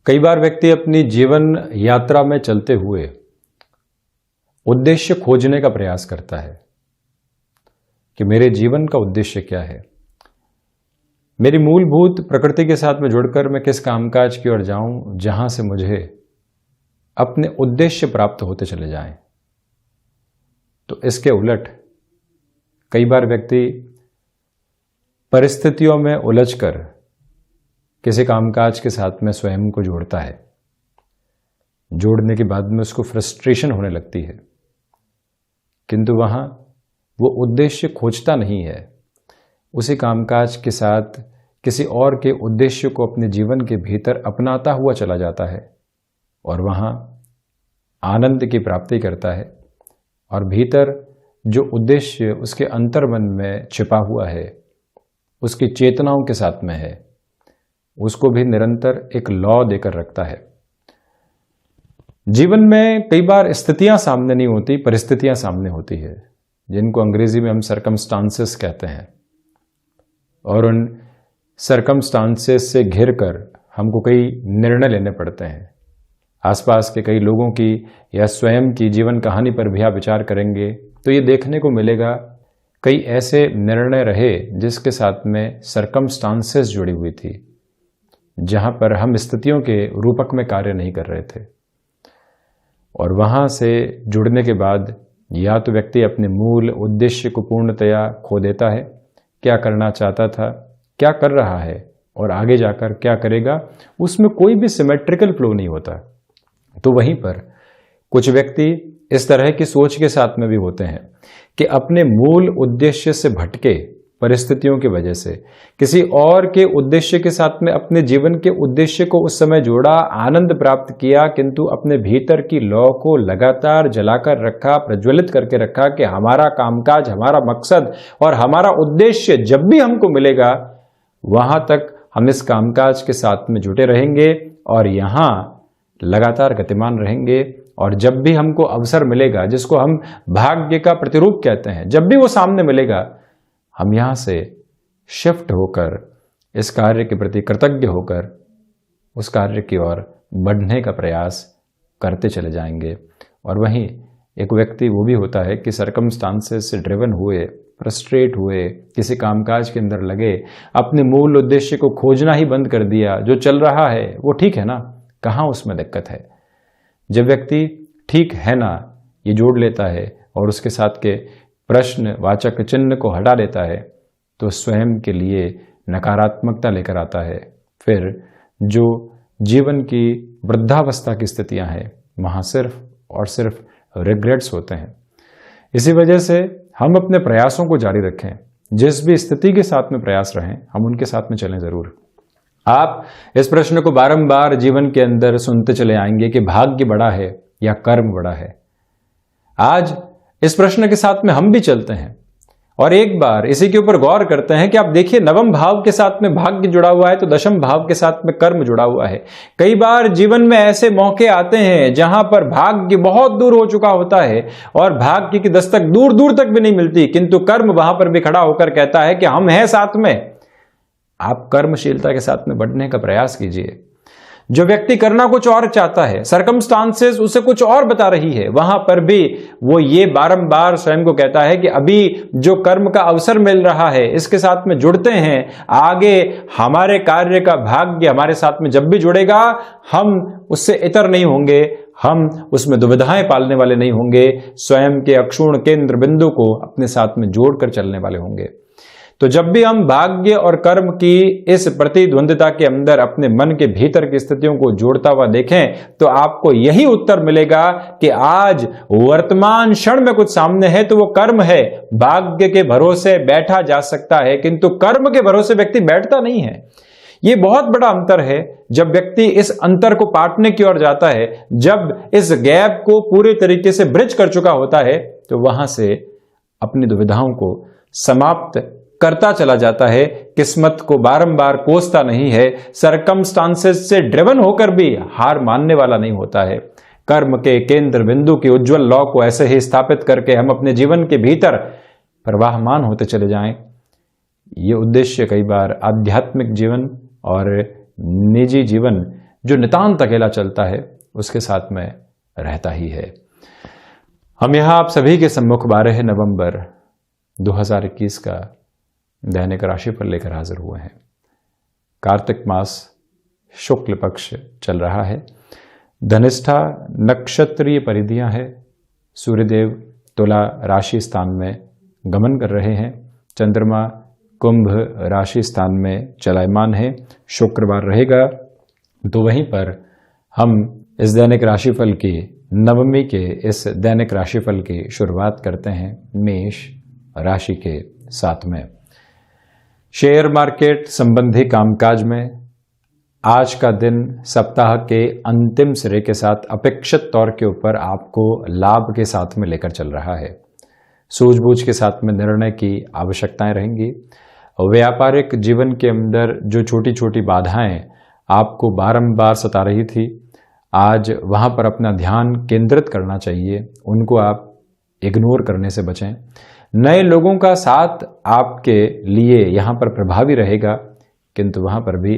कई बार व्यक्ति अपनी जीवन यात्रा में चलते हुए उद्देश्य खोजने का प्रयास करता है कि मेरे जीवन का उद्देश्य क्या है, मेरी मूलभूत प्रकृति के साथ में जुड़कर मैं किस कामकाज की ओर जाऊं जहां से मुझे अपने उद्देश्य प्राप्त होते चले जाएं। तो इसके उलट कई बार व्यक्ति परिस्थितियों में उलझकर किसी कामकाज के साथ में स्वयं को जोड़ता है। जोड़ने के बाद में उसको फ्रस्ट्रेशन होने लगती है, किंतु वहां वो उद्देश्य खोजता नहीं है। उसी कामकाज के साथ किसी और के उद्देश्य को अपने जीवन के भीतर अपनाता हुआ चला जाता है और वहां आनंद की प्राप्ति करता है। और भीतर जो उद्देश्य उसके अंतर्मन में छिपा हुआ है, उसकी चेतनाओं के साथ में है, उसको भी निरंतर एक लौ देकर रखता है। जीवन में कई बार स्थितियां सामने नहीं होती, परिस्थितियां सामने होती है, जिनको अंग्रेजी में हम सर्कमस्टांसेस कहते हैं। और उन सर्कमस्टांसेस से घिरकर हमको कई निर्णय लेने पड़ते हैं। आसपास के कई लोगों की या स्वयं की जीवन कहानी पर भी आप विचार करेंगे तो ये देखने को मिलेगा कई ऐसे निर्णय रहे जिसके साथ में सर्कमस्टांसेस जुड़ी हुई थी, जहां पर हम स्थितियों के रूपक में कार्य नहीं कर रहे थे। और वहां से जुड़ने के बाद या तो व्यक्ति अपने मूल उद्देश्य को पूर्णतया खो देता है, क्या करना चाहता था, क्या कर रहा है और आगे जाकर क्या करेगा, उसमें कोई भी सिमेट्रिकल फ्लो नहीं होता। तो वहीं पर कुछ व्यक्ति इस तरह की सोच के साथ में भी होते हैं कि अपने मूल उद्देश्य से भटके परिस्थितियों की वजह से किसी और के उद्देश्य के साथ में अपने जीवन के उद्देश्य को उस समय जोड़ा, आनंद प्राप्त किया, किंतु अपने भीतर की लौ को लगातार जलाकर रखा, प्रज्वलित करके रखा कि हमारा कामकाज, हमारा मकसद और हमारा उद्देश्य जब भी हमको मिलेगा वहां तक हम इस कामकाज के साथ में जुटे रहेंगे और यहां लगातार गतिमान रहेंगे। और जब भी हमको अवसर मिलेगा, जिसको हम भाग्य का प्रतिरूप कहते हैं, जब भी वो सामने मिलेगा, हम यहां से शिफ्ट होकर इस कार्य के प्रति कृतज्ञ होकर उस कार्य की ओर बढ़ने का प्रयास करते चले जाएंगे। और वहीं एक व्यक्ति वो भी होता है कि सर्कमस्टांसेस से ड्रिवन हुए, फ्रस्ट्रेट हुए, किसी कामकाज के अंदर लगे, अपने मूल उद्देश्य को खोजना ही बंद कर दिया। जो चल रहा है वो ठीक है ना, कहाँ उसमें दिक्कत है। जब व्यक्ति ठीक है ना ये जोड़ लेता है और उसके साथ के प्रश्न वाचक चिन्ह को हटा देता है तो स्वयं के लिए नकारात्मकता लेकर आता है। फिर जो जीवन की वृद्धावस्था की स्थितियां हैं वहां सिर्फ और सिर्फ रिग्रेट्स होते हैं। इसी वजह से हम अपने प्रयासों को जारी रखें, जिस भी स्थिति के साथ में प्रयास रहें हम उनके साथ में चलें जरूर। आप इस प्रश्न को बारंबार जीवन के अंदर सुनते चले आएंगे कि भाग्य बड़ा है या कर्म बड़ा है। आज इस प्रश्न के साथ में हम भी चलते हैं और एक बार इसी के ऊपर गौर करते हैं कि आप देखिए, नवम भाव के साथ में भाग्य जुड़ा हुआ है तो दशम भाव के साथ में कर्म जुड़ा हुआ है। कई बार जीवन में ऐसे मौके आते हैं जहां पर भाग्य बहुत दूर हो चुका होता है और भाग्य की दस्तक दूर दूर तक भी नहीं मिलती, किंतु कर्म वहां पर भी खड़ा होकर कहता है कि हम हैं साथ में। आप कर्मशीलता के साथ में बढ़ने का प्रयास कीजिए। जो व्यक्ति करना कुछ और चाहता है, सर्कमस्टांसेस उसे कुछ और बता रही है, वहां पर भी वो ये बारंबार स्वयं को कहता है कि अभी जो कर्म का अवसर मिल रहा है इसके साथ में जुड़ते हैं, आगे हमारे कार्य का भाग्य हमारे साथ में जब भी जुड़ेगा हम उससे इतर नहीं होंगे, हम उसमें दुविधाएं पालने वाले नहीं होंगे, स्वयं के अक्षुण्ण केंद्र बिंदु को अपने साथ में जोड़कर चलने वाले होंगे। तो जब भी हम भाग्य और कर्म की इस प्रतिद्वंद्विता के अंदर अपने मन के भीतर की स्थितियों को जोड़ता हुआ देखें तो आपको यही उत्तर मिलेगा कि आज वर्तमान क्षण में कुछ सामने है तो वो कर्म है। भाग्य के भरोसे बैठा जा सकता है किंतु कर्म के भरोसे व्यक्ति बैठता नहीं है। ये बहुत बड़ा अंतर है। जब व्यक्ति इस अंतर को पाटने की ओर जाता है, जब इस गैप को पूरे तरीके से ब्रिज कर चुका होता है तो वहां से अपनी दुविधाओं को समाप्त करता चला जाता है, किस्मत को बारंबार कोसता नहीं है, सर्कमस्टांसेस से ड्रिवन होकर भी हार मानने वाला नहीं होता है। कर्म के केंद्र बिंदु की उज्जवल लौ को ऐसे ही स्थापित करके हम अपने जीवन के भीतर प्रवाहमान होते चले जाएं। ये उद्देश्य कई बार आध्यात्मिक जीवन और निजी जीवन जो नितांत अकेला चलता है उसके साथ में रहता ही है। हम यहाँ आप सभी के सम्मुख 12 नवंबर 2021 का दैनिक राशिफल लेकर हाजिर हुए हैं। कार्तिक मास शुक्ल पक्ष चल रहा है। धनिष्ठा नक्षत्रीय परिधियां है। सूर्यदेव तुला राशि स्थान में गमन कर रहे हैं। चंद्रमा कुंभ राशि स्थान में चलायमान है। शुक्रवार रहेगा। तो वहीं पर हम इस दैनिक राशिफल की नवमी के इस दैनिक राशिफल की शुरुआत करते हैं मेष राशि के साथ में। शेयर मार्केट संबंधी कामकाज में आज का दिन सप्ताह के अंतिम सिरे के साथ अपेक्षित तौर के ऊपर आपको लाभ के साथ में लेकर चल रहा है। सूझबूझ के साथ में निर्णय की आवश्यकताएं रहेंगी। व्यापारिक जीवन के अंदर जो छोटी छोटी बाधाएं आपको बारंबार सता रही थी, आज वहां पर अपना ध्यान केंद्रित करना चाहिए। उनको आप इग्नोर करने से बचें। नए लोगों का साथ आपके लिए यहां पर प्रभावी रहेगा, किंतु वहां पर भी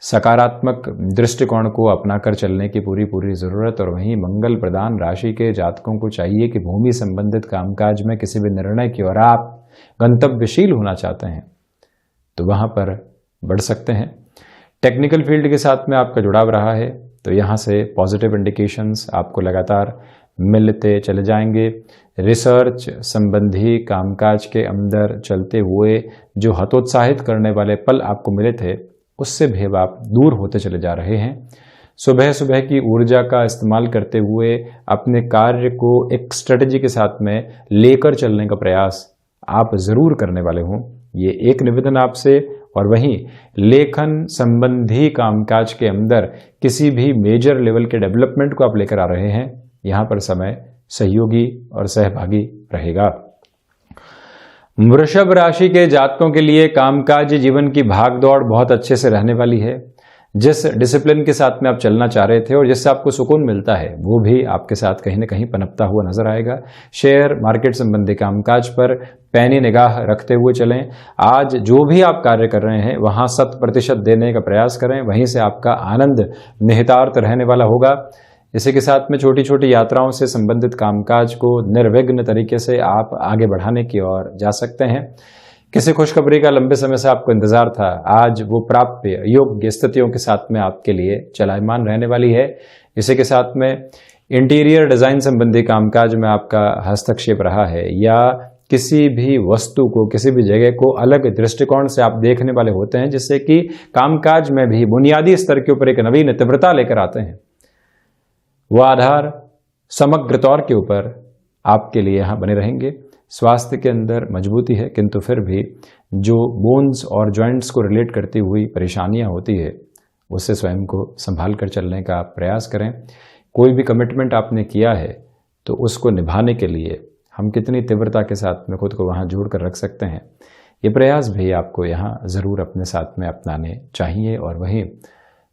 सकारात्मक दृष्टिकोण को अपनाकर चलने की पूरी जरूरत। और वहीं मंगल प्रदान राशि के जातकों को चाहिए कि भूमि संबंधित कामकाज में किसी भी निर्णय की ओर आप गंतव्यशील होना चाहते हैं तो वहां पर बढ़ सकते हैं। टेक्निकल फील्ड के साथ में आपका जुड़ाव रहा है तो यहाँ से पॉजिटिव इंडिकेशंस आपको लगातार मिलते चले जाएंगे। रिसर्च संबंधी कामकाज के अंदर चलते हुए जो हतोत्साहित करने वाले पल आपको मिले थे उससे भी अब आप दूर होते चले जा रहे हैं। सुबह सुबह की ऊर्जा का इस्तेमाल करते हुए अपने कार्य को एक स्ट्रेटजी के साथ में लेकर चलने का प्रयास आप जरूर करने वाले हों, ये एक निवेदन आपसे। और वहीं लेखन संबंधी कामकाज के अंदर किसी भी मेजर लेवल के डेवलपमेंट को आप लेकर आ रहे हैं, यहां पर समय सहयोगी और सहभागी रहेगा। वृषभ राशि के जातकों के लिए कामकाज जीवन की भागदौड़ बहुत अच्छे से रहने वाली है। जिस डिसिप्लिन के साथ में आप चलना चाह रहे थे और जिससे आपको सुकून मिलता है वो भी आपके साथ कहीं ना कहीं पनपता हुआ नजर आएगा। शेयर मार्केट संबंधी कामकाज पर पैनी निगाह रखते हुए चलें। आज जो भी आप कार्य कर रहे हैं वहां 100% देने का प्रयास करें, वहीं से आपका आनंद निहितार्थ रहने वाला होगा। इसी के साथ में छोटी छोटी यात्राओं से संबंधित कामकाज को निर्विघ्न तरीके से आप आगे बढ़ाने की ओर जा सकते हैं। किसी खुशखबरी का लंबे समय से आपको इंतजार था, आज वो प्राप्य योग्य स्थितियों के साथ में आपके लिए चलायमान रहने वाली है। इसी के साथ में इंटीरियर डिजाइन संबंधी कामकाज में आपका हस्तक्षेप रहा है या किसी भी वस्तु को किसी भी जगह को अलग दृष्टिकोण से आप देखने वाले होते हैं, जिससे कि कामकाज में भी बुनियादी स्तर के ऊपर एक नवीन तीव्रता लेकर आते हैं। वह आधार समग्र तौर के ऊपर आपके लिए यहां बने रहेंगे। स्वास्थ्य के अंदर मजबूती है, किंतु फिर भी जो बोन्स और जॉइंट्स को रिलेट करती हुई परेशानियां होती है उससे स्वयं को संभाल कर चलने का प्रयास करें। कोई भी कमिटमेंट आपने किया है तो उसको निभाने के लिए हम कितनी तीव्रता के साथ में खुद को वहां जोड़ कर रख सकते हैं, ये प्रयास भी आपको यहाँ जरूर अपने साथ में अपनाने चाहिए। और वहीं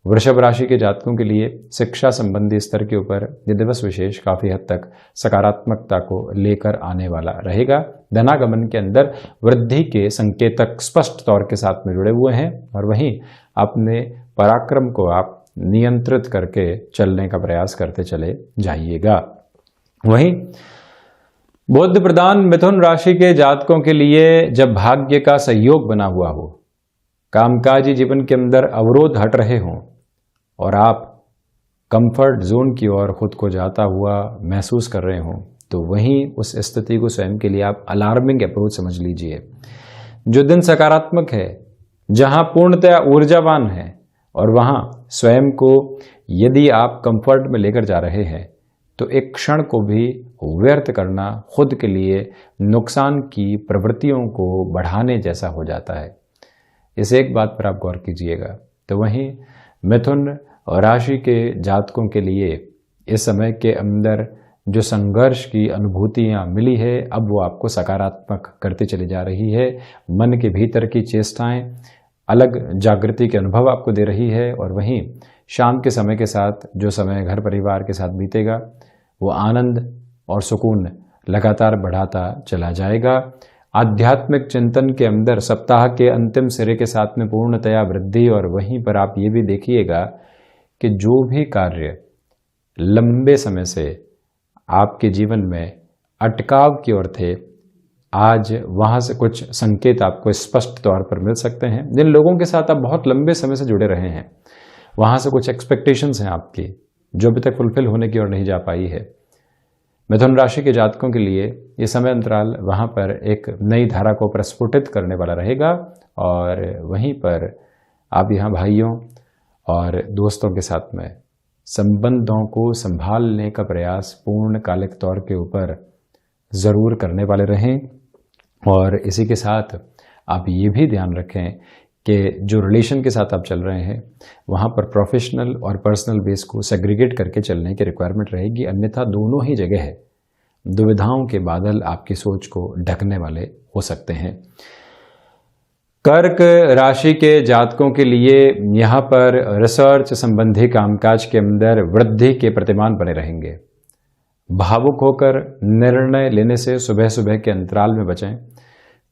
वृषभ राशि के जातकों के लिए शिक्षा संबंधी स्तर के ऊपर यह दिवस विशेष काफी हद तक सकारात्मकता को लेकर आने वाला रहेगा। धनागमन के अंदर वृद्धि के संकेतक स्पष्ट तौर के साथ में जुड़े हुए हैं और वहीं अपने पराक्रम को आप नियंत्रित करके चलने का प्रयास करते चले जाइएगा। वहीं बुध प्रधान मिथुन राशि के जातकों के लिए जब भाग्य का सहयोग बना हुआ हो, कामकाजी जीवन के अंदर अवरोध हट रहे हों और आप कंफर्ट जोन की ओर खुद को जाता हुआ महसूस कर रहे हों, तो वहीं उस स्थिति को स्वयं के लिए आप अलार्मिंग अप्रोच समझ लीजिए। जो दिन सकारात्मक है, जहां पूर्णतया ऊर्जावान है और वहां स्वयं को यदि आप कंफर्ट में लेकर जा रहे हैं तो एक क्षण को भी व्यर्थ करना खुद के लिए नुकसान की प्रवृत्तियों को बढ़ाने जैसा हो जाता है। इस एक बात पर आप गौर कीजिएगा। तो वहीं मिथुन और राशि के जातकों के लिए इस समय के अंदर जो संघर्ष की अनुभूतियां मिली है, अब वो आपको सकारात्मक करती चली जा रही है। मन के भीतर की चेष्टाएं अलग जागृति के अनुभव आपको दे रही है और वहीं शाम के समय के साथ जो समय घर परिवार के साथ बीतेगा वो आनंद और सुकून लगातार बढ़ाता चला जाएगा। आध्यात्मिक चिंतन के अंदर सप्ताह के अंतिम सिरे के साथ में पूर्णतया वृद्धि और वहीं पर आप ये भी देखिएगा कि जो भी कार्य लंबे समय से आपके जीवन में अटकाव की ओर थे, आज वहां से कुछ संकेत आपको स्पष्ट तौर पर मिल सकते हैं। जिन लोगों के साथ आप बहुत लंबे समय से जुड़े रहे हैं, वहां से कुछ एक्सपेक्टेशंस हैं आपकी जो अभी तक फुलफिल होने की ओर नहीं जा पाई है। मिथुन राशि के जातकों के लिए ये समय अंतराल वहां पर एक नई धारा को प्रस्फुटित करने वाला रहेगा, और वहीं पर आप यहाँ भाइयों और दोस्तों के साथ में संबंधों को संभालने का प्रयास पूर्णकालिक तौर के ऊपर ज़रूर करने वाले रहें। और इसी के साथ आप ये भी ध्यान रखें कि जो रिलेशन के साथ आप चल रहे हैं वहाँ पर प्रोफेशनल और पर्सनल बेस को सेग्रीगेट करके चलने की रिक्वायरमेंट रहेगी, अन्यथा दोनों ही जगह है दुविधाओं के बादल आपकी सोच को ढकने वाले हो सकते हैं। कर्क राशि के जातकों के लिए यहाँ पर रिसर्च संबंधी कामकाज के अंदर वृद्धि के प्रतिमान बने रहेंगे। भावुक होकर निर्णय लेने से सुबह सुबह के अंतराल में बचें।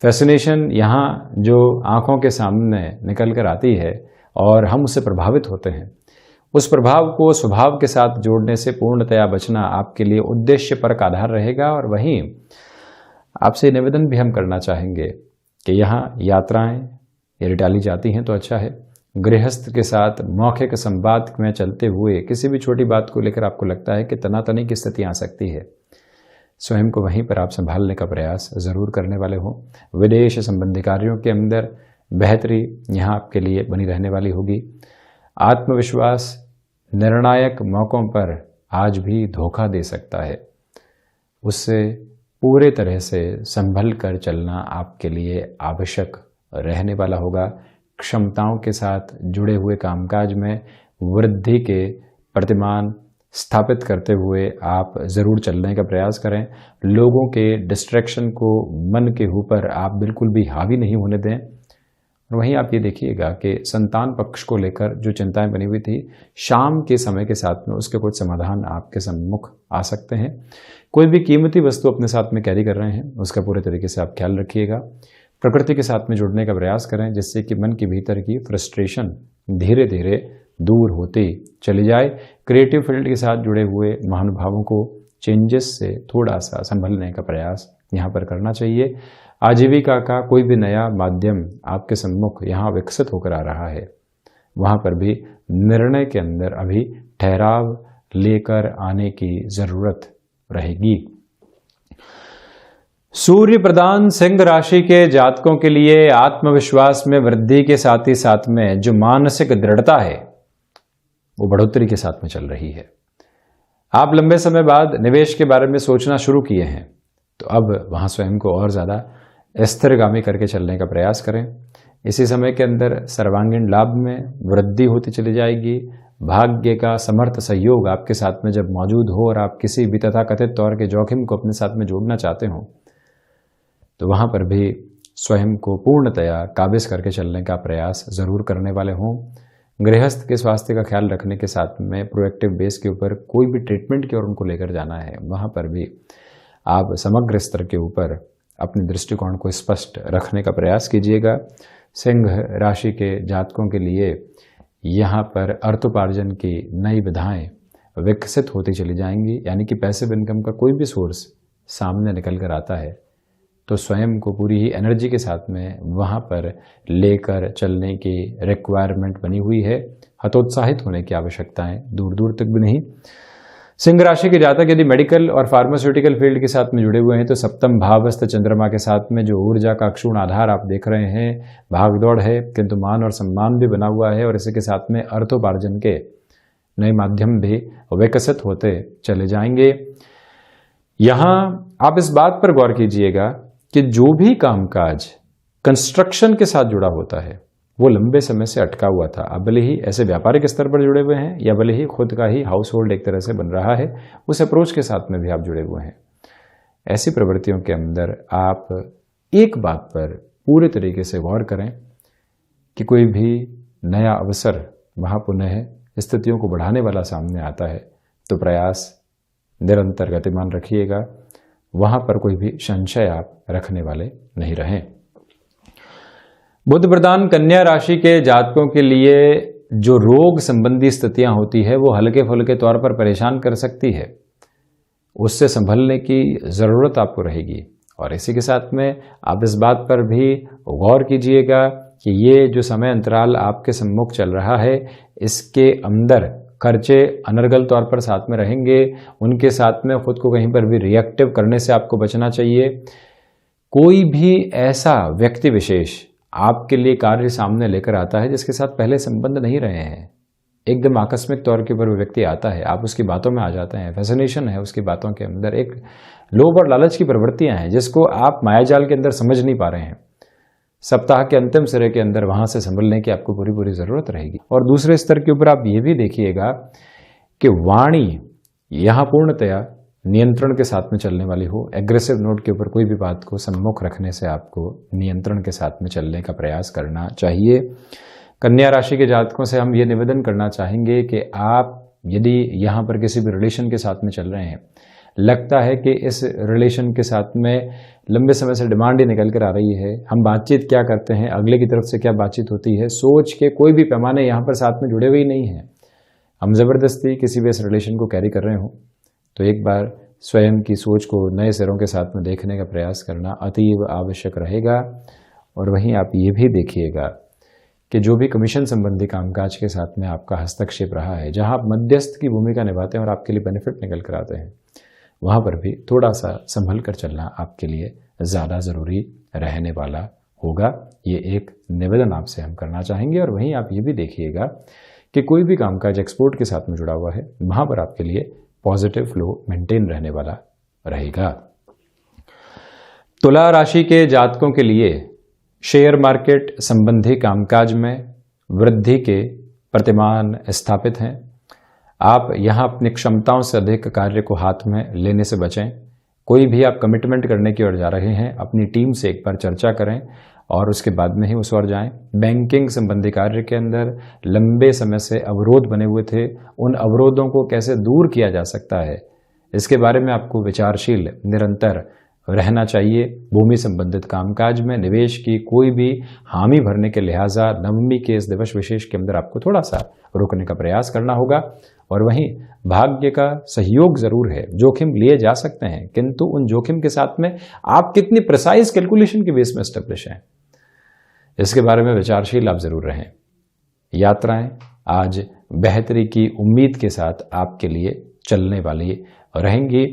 फैसिनेशन यहाँ जो आंखों के सामने निकल कर आती है और हम उससे प्रभावित होते हैं, उस प्रभाव को स्वभाव के साथ जोड़ने से पूर्णतया बचना आपके लिए उद्देश्य परक आधार रहेगा। और वहीं आपसे निवेदन भी हम करना चाहेंगे कि यहाँ यात्राएं यदि टाली जाती हैं तो अच्छा है। गृहस्थ के साथ मौखिक संवाद में चलते हुए किसी भी छोटी बात को लेकर आपको लगता है कि तनातनी की स्थिति आ सकती है, स्वयं को वहीं पर आप संभालने का प्रयास जरूर करने वाले हों। विदेश संबंधी कार्यों के अंदर बेहतरी यहाँ आपके लिए बनी रहने वाली होगी। आत्मविश्वास निर्णायक मौक़ों पर आज भी धोखा दे सकता है, उससे पूरे तरह से संभल कर चलना आपके लिए आवश्यक रहने वाला होगा। क्षमताओं के साथ जुड़े हुए कामकाज में वृद्धि के प्रतिमान स्थापित करते हुए आप ज़रूर चलने का प्रयास करें। लोगों के डिस्ट्रैक्शन को मन के ऊपर आप बिल्कुल भी हावी नहीं होने दें। और वहीं आप ये देखिएगा कि संतान पक्ष को लेकर जो चिंताएं बनी हुई थी, शाम के समय के साथ में उसके कुछ समाधान आपके सम्मुख आ सकते हैं। कोई भी कीमती वस्तु अपने साथ में कैरी कर रहे हैं, उसका पूरे तरीके से आप ख्याल रखिएगा। प्रकृति के साथ में जुड़ने का प्रयास करें, जिससे कि मन के भीतर की फ्रस्ट्रेशन धीरे धीरे दूर होती चली जाए। क्रिएटिव फील्ड के साथ जुड़े हुए महानुभावों को चेंजेस से थोड़ा सा संभलने का प्रयास यहाँ पर करना चाहिए। आजीविका का कोई भी नया माध्यम आपके सम्मुख यहाँ विकसित होकर आ रहा है, वहाँ पर भी निर्णय के अंदर अभी ठहराव लेकर आने की ज़रूरत रहेगी। सूर्य प्रधान सिंह राशि के जातकों के लिए आत्मविश्वास में वृद्धि के साथ ही साथ में जो मानसिक दृढ़ता है वो बढ़ोतरी के साथ में चल रही है। आप लंबे समय बाद निवेश के बारे में सोचना शुरू किए हैं, तो अब वहां स्वयं को और ज़्यादा स्थिरगामी करके चलने का प्रयास करें। इसी समय के अंदर सर्वांगीण लाभ में वृद्धि होती चली जाएगी। भाग्य का समर्थ सहयोग आपके साथ में जब मौजूद हो और आप किसी भी तथाकथित तौर के जोखिम को अपने साथ में जोड़ना चाहते हो, तो वहाँ पर भी स्वयं को पूर्णतया काबिज करके चलने का प्रयास ज़रूर करने वाले हों। गृहस्थ के स्वास्थ्य का ख्याल रखने के साथ में प्रोएक्टिव बेस के ऊपर कोई भी ट्रीटमेंट की ओर उनको लेकर जाना है, वहाँ पर भी आप समग्र स्तर के ऊपर अपने दृष्टिकोण को स्पष्ट रखने का प्रयास कीजिएगा। सिंह राशि के जातकों के लिए यहाँ पर अर्थोपार्जन की नई विधाएं विकसित होती चली जाएंगी, यानी कि पैसिव इनकम का कोई भी सोर्स सामने निकल कर आता है तो स्वयं को पूरी ही एनर्जी के साथ में वहाँ पर लेकर चलने की रिक्वायरमेंट बनी हुई है। हतोत्साहित होने की आवश्यकताएं दूर दूर तक भी नहीं। सिंह राशि के जातक यदि मेडिकल और फार्मास्यूटिकल फील्ड के साथ में जुड़े हुए हैं, तो सप्तम भावस्थ चंद्रमा के साथ में जो ऊर्जा का अक्षुण आधार आप देख रहे हैं, भागदौड़ है किंतु मान और सम्मान भी बना हुआ है, और इसी के साथ में अर्थोपार्जन के नए माध्यम भी विकसित होते चले जाएंगे। यहाँ आप इस बात पर गौर कीजिएगा कि जो भी कामकाज कंस्ट्रक्शन के साथ जुड़ा होता है वो लंबे समय से अटका हुआ था। अब भले ही ऐसे व्यापारिक स्तर पर जुड़े हुए हैं या भले ही खुद का ही हाउस होल्ड एक तरह से बन रहा है, उस अप्रोच के साथ में भी आप जुड़े हुए हैं। ऐसी प्रवृत्तियों के अंदर आप एक बात पर पूरे तरीके से गौर करें कि कोई भी नया अवसर वहाँ पुनः स्थितियों को बढ़ाने वाला सामने आता है तो प्रयास निरंतर गतिमान रखिएगा, वहाँ पर कोई भी संशय आप रखने वाले नहीं रहें। बुध प्रधान कन्या राशि के जातकों के लिए जो रोग संबंधी स्थितियां होती है वो हल्के फुल्के तौर पर परेशान कर सकती है, उससे संभलने की ज़रूरत आपको रहेगी। और इसी के साथ में आप इस बात पर भी गौर कीजिएगा कि ये जो समय अंतराल आपके सम्मुख चल रहा है, इसके अंदर खर्चे अनर्गल तौर पर साथ में रहेंगे। उनके साथ में खुद को कहीं पर भी रिएक्टिव करने से आपको बचना चाहिए। कोई भी ऐसा व्यक्ति विशेष आपके लिए कार्य सामने लेकर आता है जिसके साथ पहले संबंध नहीं रहे हैं, एकदम आकस्मिक तौर के ऊपर वो व्यक्ति आता है, आप उसकी बातों में आ जाते हैं, फैसिनेशन है उसकी बातों के अंदर, एक लोभ और लालच की प्रवृत्तियां हैं जिसको आप मायाजाल के अंदर समझ नहीं पा रहे हैं। सप्ताह के अंतिम सिरे के अंदर वहां से संभलने की आपको पूरी पूरी जरूरत रहेगी। और दूसरे स्तर के ऊपर आप ये भी देखिएगा कि वाणी यहां पूर्णतया नियंत्रण के साथ में चलने वाली हो। एग्रेसिव नोट के ऊपर कोई भी बात को सम्मुख रखने से आपको नियंत्रण के साथ में चलने का प्रयास करना चाहिए। कन्या राशि के जातकों से हम ये निवेदन करना चाहेंगे कि आप यदि यहाँ पर किसी भी रिलेशन के साथ में चल रहे हैं, लगता है कि इस रिलेशन के साथ में लंबे समय से डिमांड ही निकल कर आ रही है, हम बातचीत क्या करते हैं, अगले की तरफ से क्या बातचीत होती है, सोच के कोई भी पैमाने यहाँ पर साथ में जुड़े हुए ही नहीं हैं, हम ज़बरदस्ती किसी भी इस रिलेशन को कैरी कर रहे हों, तो एक बार स्वयं की सोच को नए सिरों के साथ में देखने का प्रयास करना अतीव आवश्यक रहेगा। और वहीं आप ये भी देखिएगा कि जो भी कमीशन संबंधी कामकाज के साथ में आपका हस्तक्षेप रहा है, जहां आप मध्यस्थ की भूमिका निभाते हैं और आपके लिए बेनिफिट निकल कर आते हैं, वहां पर भी थोड़ा सा संभल कर चलना आपके लिए ज़्यादा ज़रूरी रहने वाला होगा। ये एक निवेदन आपसे हम करना चाहेंगे। और वहीं आप ये भी देखिएगा कि कोई भी कामकाज एक्सपोर्ट के साथ में जुड़ा हुआ है, वहां पर आपके लिए पॉजिटिव फ्लो मेंटेन रहने वाला रहेगा। तुला राशि के जातकों के लिए शेयर मार्केट संबंधी कामकाज में वृद्धि के प्रतिमान स्थापित हैं। आप यहां अपनी क्षमताओं से अधिक कार्य को हाथ में लेने से बचें। कोई भी आप कमिटमेंट करने की ओर जा रहे हैं, अपनी टीम से एक बार चर्चा करें और उसके बाद में ही उस ओर जाएं। बैंकिंग संबंधी कार्य के अंदर लंबे समय से अवरोध बने हुए थे, उन अवरोधों को कैसे दूर किया जा सकता है, इसके बारे में आपको विचारशील निरंतर रहना चाहिए। भूमि संबंधित कामकाज में निवेश की कोई भी हामी भरने के लिहाजा नवमी के इस दिवस विशेष के अंदर आपको थोड़ा सा रोकने का प्रयास करना होगा। और वहीं भाग्य का सहयोग जरूर है, जोखिम लिए जा सकते हैं, किंतु उन जोखिम के साथ में आप कितनी प्रिसाइज कैलकुलेशन के बेस में एस्टेब्लिश हैं, इसके बारे में विचारशील आप जरूर रहें। यात्राएं आज बेहतरी की उम्मीद के साथ आपके लिए चलने वाली रहेंगी।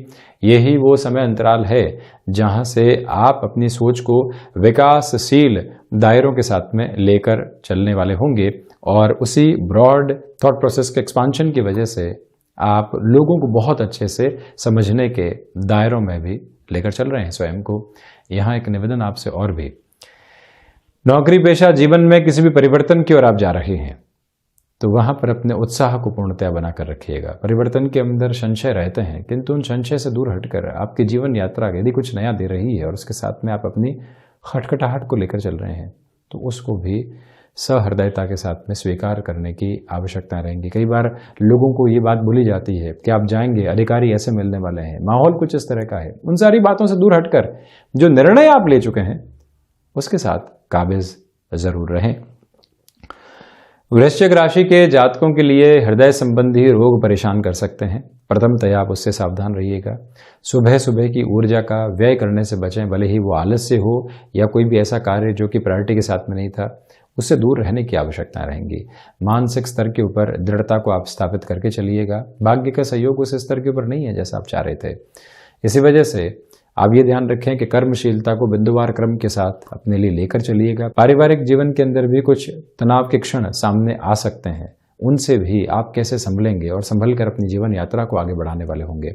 यही वो समय अंतराल है जहां से आप अपनी सोच को विकासशील दायरों के साथ में लेकर चलने वाले होंगे और उसी ब्रॉड थॉट प्रोसेस के एक्सपांशन की वजह से आप लोगों को बहुत अच्छे से समझने के दायरों में भी लेकर चल रहे हैं स्वयं को। यहाँ एक निवेदन आपसे और भी, नौकरी पेशा जीवन में किसी भी परिवर्तन की ओर आप जा रहे हैं तो वहां पर अपने उत्साह को पूर्णतया बनाकर रखिएगा। परिवर्तन के अंदर संशय रहते हैं, किंतु उन संशय से दूर हटकर आपकी जीवन यात्रा यदि कुछ नया दे रही है और उसके साथ में आप अपनी खटखटाहट को लेकर चल रहे हैं तो उसको भी सहृदयता के साथ में स्वीकार करने की आवश्यकता रहेगी। कई बार लोगों को ये बात बोली जाती है कि आप जाएंगे, अधिकारी ऐसे मिलने वाले हैं, माहौल कुछ इस तरह का है। उन सारी बातों से दूर हटकर जो निर्णय आप ले चुके हैं उसके साथ काबिज जरूर रहें। वृश्चिक राशि के जातकों के लिए हृदय संबंधी रोग परेशान कर सकते हैं। प्रथमतया आप उससे सावधान रहिएगा। सुबह सुबह की ऊर्जा का व्यय करने से बचें, भले ही वो आलस्य हो या कोई भी ऐसा कार्य जो कि प्रायोरिटी के साथ में नहीं था, उससे दूर रहने की आवश्यकता रहेंगी। मानसिक स्तर के ऊपर दृढ़ता को आप स्थापित करके चलिएगा। भाग्य का सहयोग उस स्तर के ऊपर नहीं है जैसा आप चाह रहे थे। इसी वजह से आप ये ध्यान रखें कि कर्मशीलता को बिंदुवार क्रम के साथ अपने लिए लेकर चलिएगा। पारिवारिक जीवन के अंदर भी कुछ तनाव के क्षण सामने आ सकते हैं, उनसे भी आप कैसे संभलेंगे और संभल कर अपनी जीवन यात्रा को आगे बढ़ाने वाले होंगे,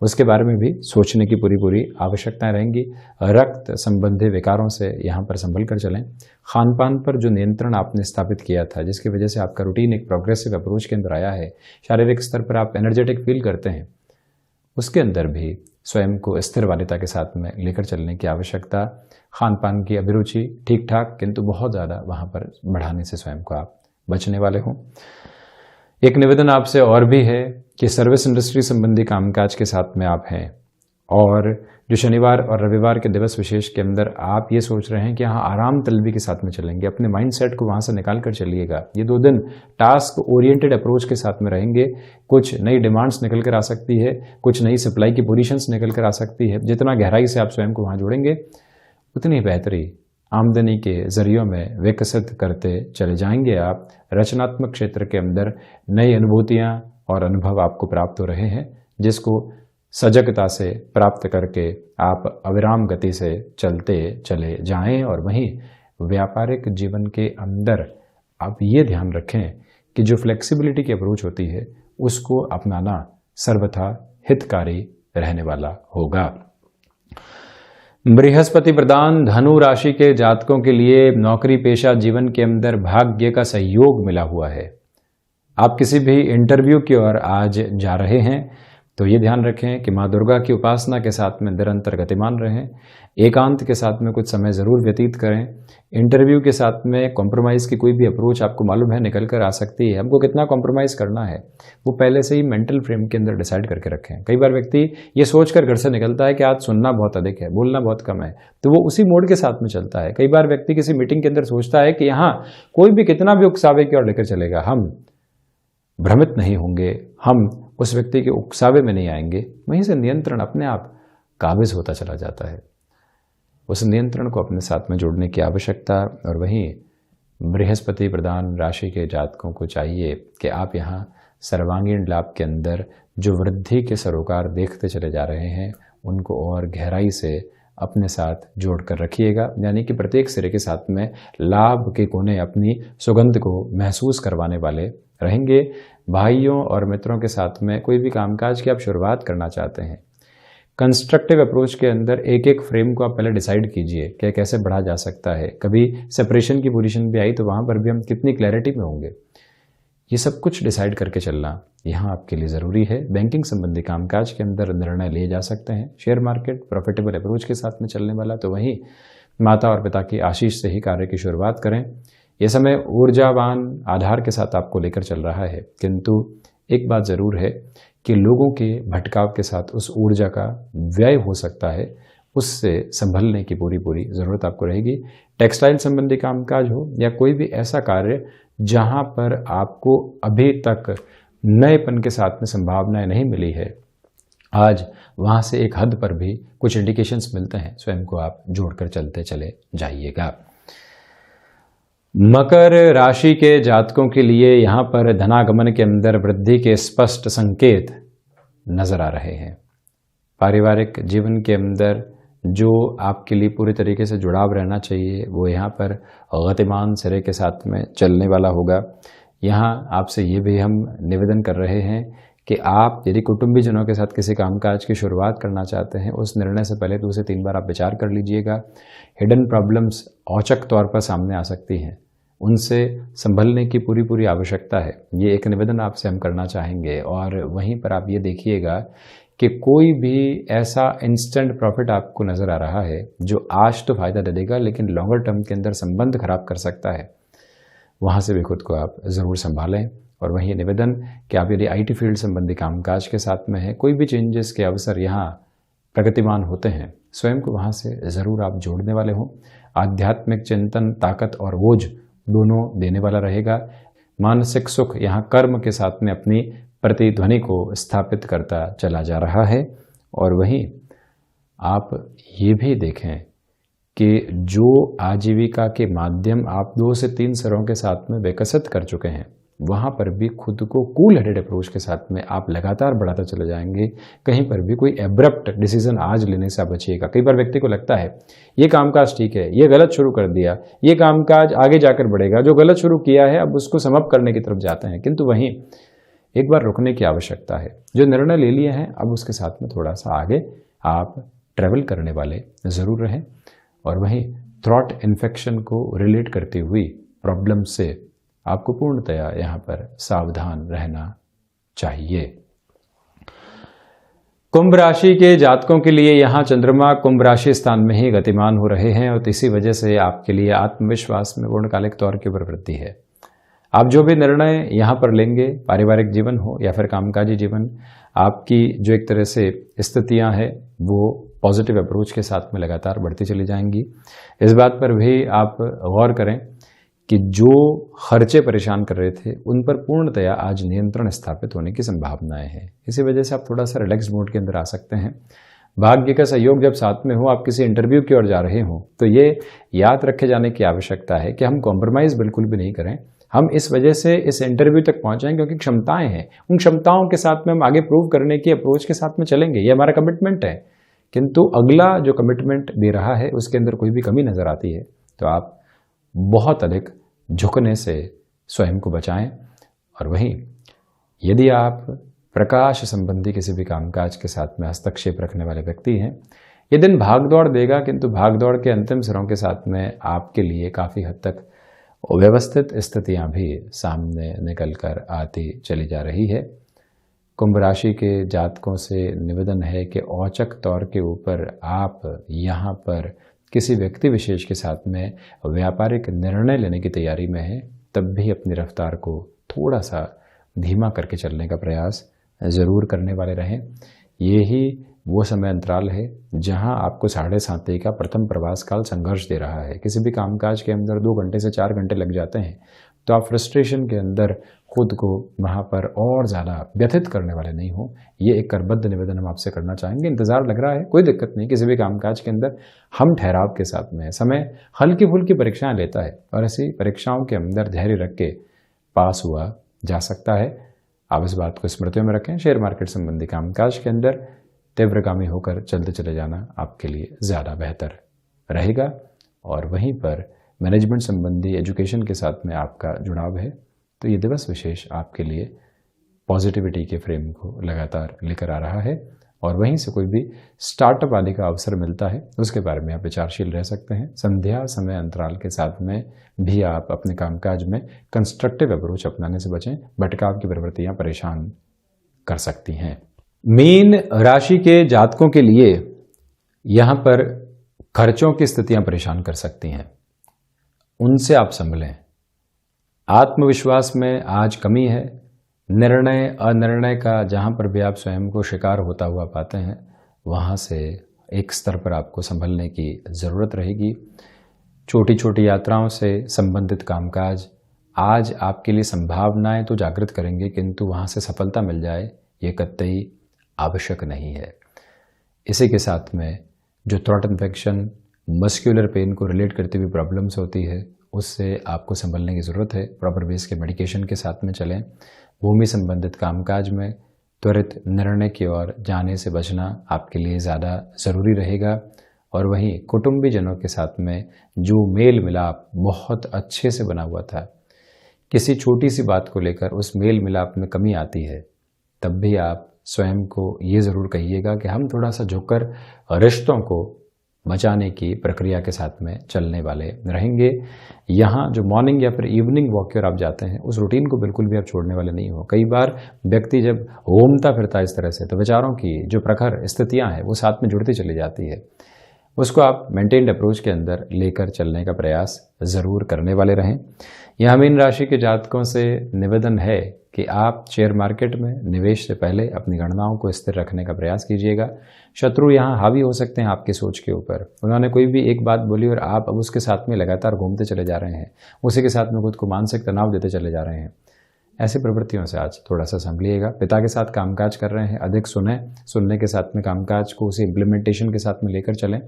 उसके बारे में भी सोचने की पूरी पूरी आवश्यकताएं रहेंगी। रक्त संबंधी विकारों से यहाँ पर संभल कर चलें। खान पान पर जो नियंत्रण आपने स्थापित किया था, जिसकी वजह से आपका रूटीन एक प्रोग्रेसिव अप्रोच के अंदर आया है, शारीरिक स्तर पर आप एनर्जेटिक फील करते हैं, उसके अंदर भी स्वयं को स्थिर वालिता के साथ में लेकर चलने की आवश्यकता। खान पान की अभिरुचि ठीक ठाक, किंतु बहुत ज़्यादा वहाँ पर बढ़ाने से स्वयं को आप बचने वाले हों। एक निवेदन आपसे और भी है कि सर्विस इंडस्ट्री संबंधी कामकाज के साथ में आप हैं और जो शनिवार और रविवार के दिवस विशेष के अंदर आप ये सोच रहे हैं कि हाँ आराम तलबी के साथ में चलेंगे, अपने माइंडसेट को वहाँ से निकाल कर चलिएगा। ये 2 दिन टास्क ओरिएंटेड अप्रोच के साथ में रहेंगे। कुछ नई डिमांड्स निकल कर आ सकती है, कुछ नई सप्लाई की पोजीशंस निकल कर आ सकती है। जितना गहराई से आप स्वयं को वहाँ जोड़ेंगे उतनी बेहतरी आमदनी के जरियों में विकसित करते चले जाएंगे। आप रचनात्मक क्षेत्र के अंदर नई अनुभूतियाँ और अनुभव आपको प्राप्त हो रहे हैं, जिसको सजगता से प्राप्त करके आप अविराम गति से चलते चले जाएं। और वहीं व्यापारिक जीवन के अंदर आप ये ध्यान रखें कि जो फ्लेक्सिबिलिटी की अप्रोच होती है उसको अपनाना सर्वथा हितकारी रहने वाला होगा। बृहस्पति प्रदान धनु राशि के जातकों के लिए नौकरी पेशा जीवन के अंदर भाग्य का सहयोग मिला हुआ है। आप किसी भी इंटरव्यू की ओर आज जा रहे हैं तो ये ध्यान रखें कि माँ दुर्गा की उपासना के साथ में निरंतर गतिमान रहें। एकांत के साथ में कुछ समय ज़रूर व्यतीत करें। इंटरव्यू के साथ में कॉम्प्रोमाइज़ की कोई भी अप्रोच आपको मालूम है निकल कर आ सकती है। हमको कितना कॉम्प्रोमाइज़ करना है वो पहले से ही मेंटल फ्रेम के अंदर डिसाइड करके रखें। कई बार व्यक्ति ये सोच कर घर से निकलता है कि आज सुनना बहुत अधिक है, बोलना बहुत कम है, तो वो उसी मोड के साथ में चलता है। कई बार व्यक्ति किसी मीटिंग के अंदर सोचता है कि यहाँ कोई भी कितना भी उकसावे की ओर लेकर चलेगा, हम भ्रमित नहीं होंगे, हम उस व्यक्ति के उकसावे में नहीं आएंगे। वहीं से नियंत्रण अपने आप काबिज होता चला जाता है। उस नियंत्रण को अपने साथ में जोड़ने की आवश्यकता। और वहीं बृहस्पति प्रदान राशि के जातकों को चाहिए कि आप यहाँ सर्वांगीण लाभ के अंदर जो वृद्धि के सरोकार देखते चले जा रहे हैं उनको और गहराई से अपने साथ जोड़ कर रखिएगा। यानी कि प्रत्येक सिरे के साथ में लाभ के कोने अपनी सुगंध को महसूस करवाने वाले रहेंगे। भाइयों और मित्रों के साथ में कोई भी कामकाज की आप शुरुआत करना चाहते हैं, कंस्ट्रक्टिव अप्रोच के अंदर एक एक फ्रेम को आप पहले डिसाइड कीजिए कि कैसे बढ़ा जा सकता है। कभी सेपरेशन की पोजीशन भी आई तो वहाँ पर भी हम कितनी क्लैरिटी में होंगे, ये सब कुछ डिसाइड करके चलना यहाँ आपके लिए ज़रूरी है। बैंकिंग संबंधी कामकाज के अंदर निर्णय लिए जा सकते हैं। शेयर मार्केट प्रॉफिटेबल अप्रोच के साथ में चलने वाला, तो वहीं माता और पिता की आशीष से ही कार्य की शुरुआत करें। यह समय ऊर्जावान आधार के साथ आपको लेकर चल रहा है, किंतु एक बात ज़रूर है कि लोगों के भटकाव के साथ उस ऊर्जा का व्यय हो सकता है, उससे संभलने की पूरी ज़रूरत आपको रहेगी। टेक्सटाइल संबंधी कामकाज हो या कोई भी ऐसा कार्य जहां पर आपको अभी तक नएपन के साथ में संभावनाएं नहीं मिली है, आज वहां से एक हद पर भी कुछ इंडिकेशंस मिलते हैं, स्वयं को आप जोड़कर चलते चले जाइएगा। मकर राशि के जातकों के लिए यहाँ पर धनागमन के अंदर वृद्धि के स्पष्ट संकेत नजर आ रहे हैं। पारिवारिक जीवन के अंदर जो आपके लिए पूरी तरीके से जुड़ाव रहना चाहिए वो यहाँ पर गतिमान सिरे के साथ में चलने वाला होगा। यहाँ आपसे ये भी हम निवेदन कर रहे हैं कि आप यदि कुटुंबीजनों के साथ किसी कामकाज की शुरुआत करना चाहते हैं, उस निर्णय से पहले 2 से 3 बार आप विचार कर लीजिएगा। हिडन प्रॉब्लम्स औचक तौर पर सामने आ सकती हैं, उनसे संभलने की पूरी आवश्यकता है। ये एक निवेदन आपसे हम करना चाहेंगे। और वहीं पर आप ये देखिएगा कि कोई भी ऐसा इंस्टेंट प्रॉफिट आपको नज़र आ रहा है जो आज तो फ़ायदा दे देगा लेकिन लॉन्गर टर्म के अंदर संबंध खराब कर सकता है, वहाँ से भी खुद को आप ज़रूर संभालें। और वहीं निवेदन कि आप यदि IT फील्ड संबंधी कामकाज के साथ में हैं, कोई भी चेंजेस के अवसर यहाँ प्रगतिमान होते हैं, स्वयं को वहाँ से ज़रूर आप जोड़ने वाले हों। आध्यात्मिक चिंतन ताकत और बोझ दोनों देने वाला रहेगा। मानसिक सुख यहाँ कर्म के साथ में अपनी प्रतिध्वनि को स्थापित करता चला जा रहा है। और वहीं आप ये भी देखें कि जो आजीविका के माध्यम आप 2 से 3 सिरों के साथ में विकसित कर चुके हैं, वहाँ पर भी खुद को कूल हेडेड अप्रोच के साथ में आप लगातार बढ़ाते चले जाएंगे। कहीं पर भी कोई एब्रप्ट डिसीजन आज लेने से आप बचिएगा। कई बार व्यक्ति को लगता है ये कामकाज ठीक है, ये गलत शुरू कर दिया, ये कामकाज आगे जाकर बढ़ेगा, जो गलत शुरू किया है अब उसको समाप्त करने की तरफ जाते हैं, किंतु वहीं एक बार रुकने की आवश्यकता है। जो निर्णय ले लिए हैं अब उसके साथ में थोड़ा सा आगे आप ट्रैवल करने वाले ज़रूर रहें। और वहीं थ्रॉट इन्फेक्शन को रिलेट करती हुई प्रॉब्लम से आपको पूर्णतया यहाँ पर सावधान रहना चाहिए। कुंभ राशि के जातकों के लिए यहाँ चंद्रमा कुंभ राशि स्थान में ही गतिमान हो रहे हैं और इसी वजह से आपके लिए आत्मविश्वास में पूर्णकालिक तौर के ऊपर वृद्धि है। आप जो भी निर्णय यहाँ पर लेंगे, पारिवारिक जीवन हो या फिर कामकाजी जीवन, आपकी जो एक तरह से स्थितियाँ हैं वो पॉजिटिव अप्रोच के साथ में लगातार बढ़ती चली जाएंगी। इस बात पर भी आप गौर करें कि जो खर्चे परेशान कर रहे थे उन पर पूर्णतया आज नियंत्रण स्थापित होने की संभावनाएं हैं। इसी वजह से आप थोड़ा सा रिलैक्स मोड के अंदर आ सकते हैं। भाग्य का सहयोग जब साथ में हो, आप किसी इंटरव्यू की ओर जा रहे हो, तो ये याद रखे जाने की आवश्यकता है कि हम कॉम्प्रोमाइज़ बिल्कुल भी नहीं करें। हम इस वजह से इस इंटरव्यू तक पहुंचे क्योंकि क्षमताएं हैं, उन क्षमताओं के साथ में हम आगे प्रूव करने की अप्रोच के साथ में चलेंगे, ये हमारा कमिटमेंट है। किंतु अगला जो कमिटमेंट दे रहा है उसके अंदर कोई भी कमी नजर आती है तो आप बहुत अधिक झुकने से स्वयं को बचाएं। और वहीं यदि आप प्रकाश संबंधी किसी भी कामकाज के साथ में हस्तक्षेप रखने वाले व्यक्ति हैं, ये दिन भागदौड़ देगा, किंतु भागदौड़ के अंतिम सिरों के साथ में आपके लिए काफ़ी हद तक व्यवस्थित स्थितियां भी सामने निकल कर आती चली जा रही है। कुंभ राशि के जातकों से निवेदन है कि औचक तौर के ऊपर आप यहाँ पर किसी व्यक्ति विशेष के साथ में व्यापारिक निर्णय लेने की तैयारी में हैं, तब भी अपनी रफ्तार को थोड़ा सा धीमा करके चलने का प्रयास ज़रूर करने वाले रहें। यही वो समय अंतराल है जहां आपको 7:30 का प्रथम प्रवास काल संघर्ष दे रहा है। किसी भी कामकाज के अंदर 2 घंटे से 4 घंटे लग जाते हैं तो आप फ्रस्ट्रेशन के अंदर खुद को वहां पर और ज़्यादा व्यथित करने वाले नहीं हो। ये एक करबद्ध निवेदन हम आपसे करना चाहेंगे। इंतज़ार लग रहा है, कोई दिक्कत नहीं, किसी भी कामकाज के अंदर हम ठहराव के साथ में, समय हल्की फुल्की परीक्षाएं लेता है और ऐसी परीक्षाओं के अंदर धैर्य रख के पास हुआ जा सकता है। आप इस बात को स्मृतियों में रखें। शेयर मार्केट संबंधी कामकाज के अंदर तीव्रगामी होकर चलते चले जाना आपके लिए ज़्यादा बेहतर रहेगा। और वहीं पर मैनेजमेंट संबंधी एजुकेशन के साथ में आपका जुड़ाव है तो ये दिवस विशेष आपके लिए पॉजिटिविटी के फ्रेम को लगातार लेकर आ रहा है। और वहीं से कोई भी स्टार्टअप आदि का अवसर मिलता है उसके बारे में आप विचारशील रह सकते हैं। संध्या समय अंतराल के साथ में भी आप अपने कामकाज में कंस्ट्रक्टिव अप्रोच अपनाने से बचें, भटकाव की प्रवृत्तियां परेशान कर सकती हैं। मीन राशि के जातकों के लिए यहां पर खर्चों की स्थितियां परेशान कर सकती हैं, उनसे आप संभलें। आत्मविश्वास में आज कमी है। निर्णय अनिर्णय का जहां पर भी आप स्वयं को शिकार होता हुआ पाते हैं वहां से एक स्तर पर आपको संभलने की ज़रूरत रहेगी। छोटी छोटी यात्राओं से संबंधित कामकाज आज आपके लिए संभावनाएं तो जागृत करेंगे, किंतु वहां से सफलता मिल जाए ये कतई आवश्यक नहीं है। इसी के साथ में जो थ्रोट इन्फेक्शन, मस्कुलर पेन को रिलेट करती हुई प्रॉब्लम्स होती है उससे आपको संभलने की ज़रूरत है। प्रॉपर बेस के मेडिकेशन के साथ में चलें। भूमि संबंधित कामकाज में त्वरित निर्णय की ओर जाने से बचना आपके लिए ज़्यादा ज़रूरी रहेगा। और वहीं कुटुंबीजनों के साथ में जो मेल मिलाप बहुत अच्छे से बना हुआ था, किसी छोटी सी बात को लेकर उस मेल मिलाप में कमी आती है, तब भी आप स्वयं को ये ज़रूर कहिएगा कि हम थोड़ा सा झुककर रिश्तों को बचाने की प्रक्रिया के साथ में चलने वाले रहेंगे। यहाँ जो मॉर्निंग या फिर इवनिंग वॉक की ओर आप जाते हैं उस रूटीन को बिल्कुल भी आप छोड़ने वाले नहीं हो। कई बार व्यक्ति जब घूमता फिरता है इस तरह से तो विचारों की जो प्रखर स्थितियाँ हैं वो साथ में जुड़ती चली जाती है। उसको आप मेंटेन्ड अप्रोच के अंदर लेकर चलने का प्रयास ज़रूर करने वाले रहें। यहाँ मीन राशि के जातकों से निवेदन है कि आप शेयर मार्केट में निवेश से पहले अपनी गणनाओं को स्थिर रखने का प्रयास कीजिएगा। शत्रु यहाँ हावी हो सकते हैं आपकी सोच के ऊपर। उन्होंने कोई भी एक बात बोली और आप अब उसके साथ में लगातार घूमते चले जा रहे हैं, उसी के साथ में खुद को मानसिक तनाव देते चले जा रहे हैं। ऐसी प्रवृत्तियों से आज थोड़ा सा संभलिएगा। पिता के साथ कामकाज कर रहे हैं, अधिक सुनने के साथ में कामकाज को उसी इम्प्लीमेंटेशन के साथ में लेकर चलें।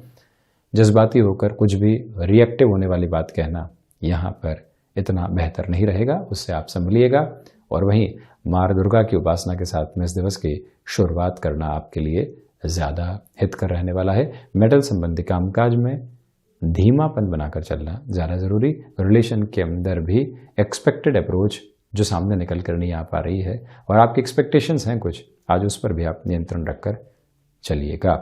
जज्बाती होकर कुछ भी रिएक्टिव होने वाली बात कहना यहाँ पर इतना बेहतर नहीं रहेगा, उससे आप संभलिएगा। और वहीं माँ दुर्गा की उपासना के साथ में इस दिवस की शुरुआत करना आपके लिए ज़्यादा हितकर रहने वाला है। मेटल संबंधी कामकाज में धीमापन बनाकर चलना ज़्यादा ज़रूरी। रिलेशन के अंदर भी एक्सपेक्टेड अप्रोच जो सामने निकल कर नहीं आ पा रही है और आपकी एक्सपेक्टेशंस हैं कुछ, आज उस पर भी आप नियंत्रण रखकर चलिएगा।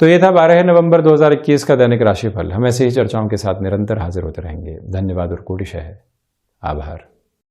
तो ये था 12 नवंबर 2021 का दैनिक राशिफल। हम ऐसे ही चर्चाओं के साथ निरंतर हाजिर होते रहेंगे। धन्यवाद और कोटिशः आभार।